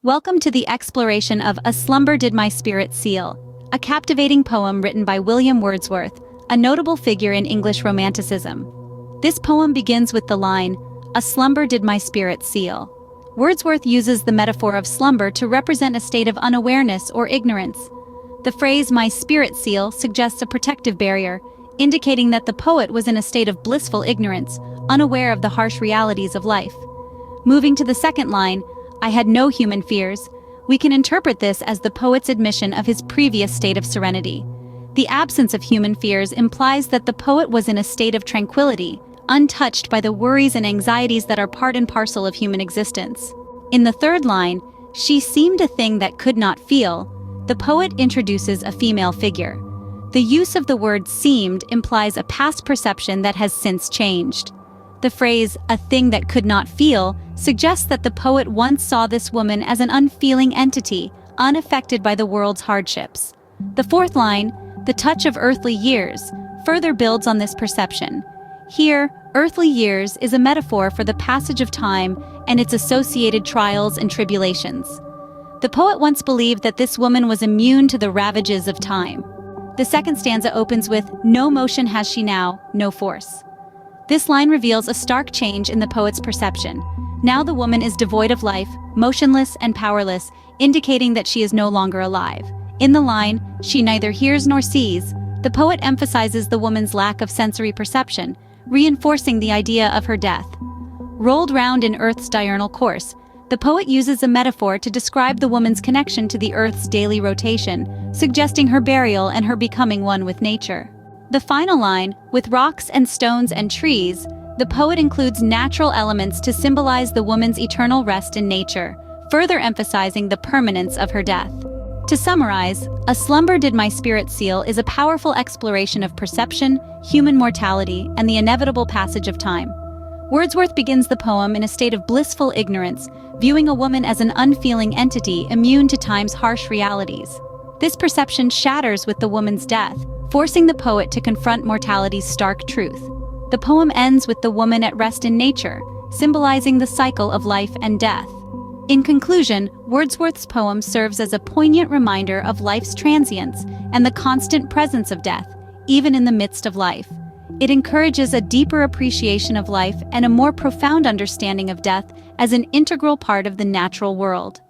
Welcome to the exploration of A Slumber Did My Spirit Seal, a captivating poem written by William Wordsworth, a notable figure in English Romanticism. This poem begins with the line, "A slumber did my spirit seal." Wordsworth uses the metaphor of slumber to represent a state of unawareness or ignorance. The phrase "my spirit seal" suggests a protective barrier, indicating that the poet was in a state of blissful ignorance, unaware of the harsh realities of life. Moving to the second line, "I had no human fears," we can interpret this as the poet's admission of his previous state of serenity. The absence of human fears implies that the poet was in a state of tranquility, untouched by the worries and anxieties that are part and parcel of human existence. In the third line, "She seemed a thing that could not feel," the poet introduces a female figure. The use of the word "seemed" implies a past perception that has since changed. The phrase, "a thing that could not feel," suggests that the poet once saw this woman as an unfeeling entity, unaffected by the world's hardships. The fourth line, "the touch of earthly years," further builds on this perception. Here, earthly years is a metaphor for the passage of time and its associated trials and tribulations. The poet once believed that this woman was immune to the ravages of time. The second stanza opens with, "No motion has she now, no force." This line reveals a stark change in the poet's perception. Now the woman is devoid of life, motionless and powerless, indicating that she is no longer alive. In the line, "She neither hears nor sees," the poet emphasizes the woman's lack of sensory perception, reinforcing the idea of her death. Rolled round in Earth's diurnal course, the poet uses a metaphor to describe the woman's connection to the Earth's daily rotation, suggesting her burial and her becoming one with nature. The final line, "with rocks and stones and trees," the poet includes natural elements to symbolize the woman's eternal rest in nature, further emphasizing the permanence of her death. To summarize, "A Slumber Did My Spirit Seal" is a powerful exploration of perception, human mortality, and the inevitable passage of time. Wordsworth begins the poem in a state of blissful ignorance, viewing a woman as an unfeeling entity immune to time's harsh realities. This perception shatters with the woman's death, forcing the poet to confront mortality's stark truth. The poem ends with the woman at rest in nature, symbolizing the cycle of life and death. In conclusion, Wordsworth's poem serves as a poignant reminder of life's transience and the constant presence of death, even in the midst of life. It encourages a deeper appreciation of life and a more profound understanding of death as an integral part of the natural world.